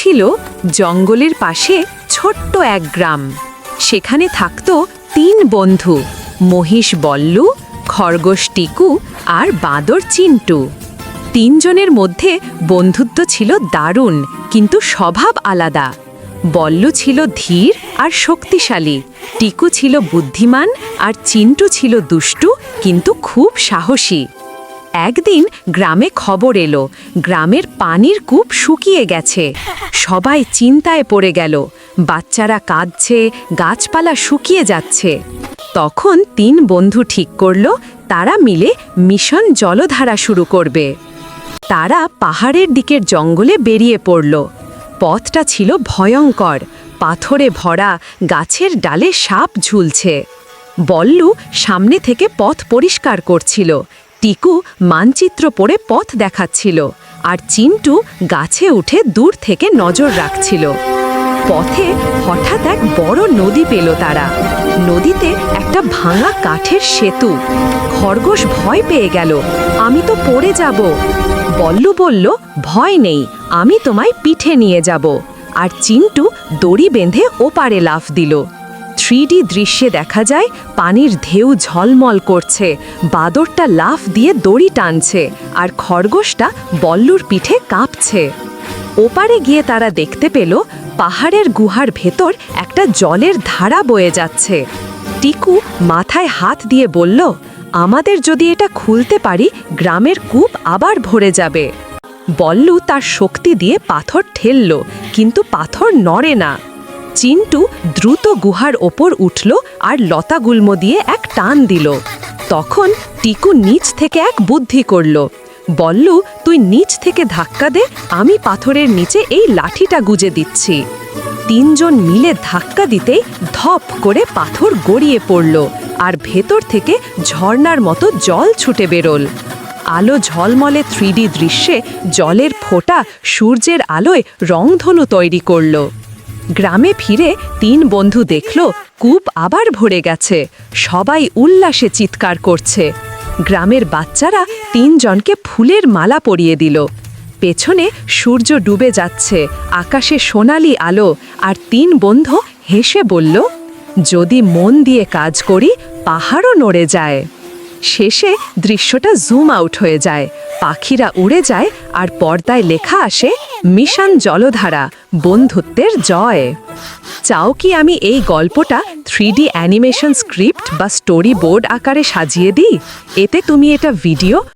ছিল জঙ্গলের পাশে ছোট্ট এক গ্রাম। সেখানে থাকত ৩ বন্ধু, মহিষ বল্লু, খরগোশ টিকু আর বাঁদর চিন্টু। ৩ জনের মধ্যে বন্ধুত্ব ছিল দারুণ, কিন্তু স্বভাব আলাদা। বল্লু ছিল ধীর আর শক্তিশালী, টিকু ছিল বুদ্ধিমান আর চিন্টু ছিল দুষ্টু কিন্তু খুব সাহসী। একদিন গ্রামে খবর এলো, গ্রামের পানির কূপ শুকিয়ে গেছে। সবাই চিন্তায় পড়ে গেল, বাচ্চারা কাঁদছে, গাছপালা শুকিয়ে যাচ্ছে। তখন ৩ বন্ধু ঠিক করল তারা মিলে মিশন জলধারা শুরু করবে। তারা পাহাড়ের দিকের জঙ্গলে বেরিয়ে পড়ল। পথটা ছিল ভয়ঙ্কর, পাথরে ভরা, গাছের ডালে সাপ ঝুলছে। বল্লু সামনে থেকে পথ পরিষ্কার করছিল, টিকু মানচিত্র পড়ে পথ দেখাচ্ছিল, আর চিন্টু গাছে উঠে দূর থেকে নজর রাখছিল। পথে হঠাৎ এক বড় নদী পেল তারা। নদীতে একটা ভাঙা কাঠের সেতু। খরগোশ ভয় পেয়ে গেল, আমি তো পড়ে যাব। বল্লু বলল, ভয় নেই, আমি তোমায় পিঠে নিয়ে যাব। আর চিন্টু দড়ি বেঁধে ওপারে লাফ দিল। 3D দৃশ্যে দেখা যায় পানির ঢেউ ঝলমল করছে, বাদরটা লাফ দিয়ে দড়ি টানছে, আর খরগোশটা বল্লুর পিঠে কাঁপছে। ওপারে গিয়ে তারা দেখতে পেল পাহাড়ের গুহার ভেতর একটা জলের ধারা বয়ে যাচ্ছে। টিকু মাথায় হাত দিয়ে বলল, আমাদের যদি এটা খুলতে পারি, গ্রামের কূপ আবার ভরে যাবে। বল্লু তার শক্তি দিয়ে পাথর ঠেলল, কিন্তু পাথর নড়ে না। চিন্টু দ্রুত গুহার ওপর উঠল আর লতাগুল্ম দিয়ে এক টান দিল। তখন টিকু নিচ থেকে এক বুদ্ধি করল, বল্লু তুই নিচ থেকে ধাক্কা দে, আমি পাথরের নিচে এই লাঠিটা গুজে দিচ্ছি। ৩ জন মিলে ধাক্কা দিতেই ধপ করে পাথর গড়িয়ে পড়ল, আর ভেতর থেকে ঝর্ণার মতো জল ছুটে বেরোল। আলো ঝলমলে 3D দৃশ্যে জলের ফোঁটা সূর্যের আলোয় রংধনু তৈরি করল। গ্রামে ফিরে ৩ বন্ধু দেখল কূপ আবার ভরে গেছে। সবাই উল্লাসে চিৎকার করছে। গ্রামের বাচ্চারা ৩ জনকে ফুলের মালা পরিয়ে দিল। পেছনে সূর্য ডুবে যাচ্ছে, আকাশে সোনালি আলো, আর ৩ বন্ধু হেসে বলল, যদি মন দিয়ে কাজ করি, পাহাড়ও নড়ে যায়। শেষে দৃশ্যটা জুম আউট হয়ে যায়, পাখিরা উড়ে যায়, আর পর্দায় লেখা আসে, মিশন জলধারা, বন্ধুত্বের জয়। চাও কি আমি এই গল্পটা 3D অ্যানিমেশন স্ক্রিপ্ট বা স্টোরি বোর্ড আকারে সাজিয়ে দিই? এতে তুমি এটা ভিডিও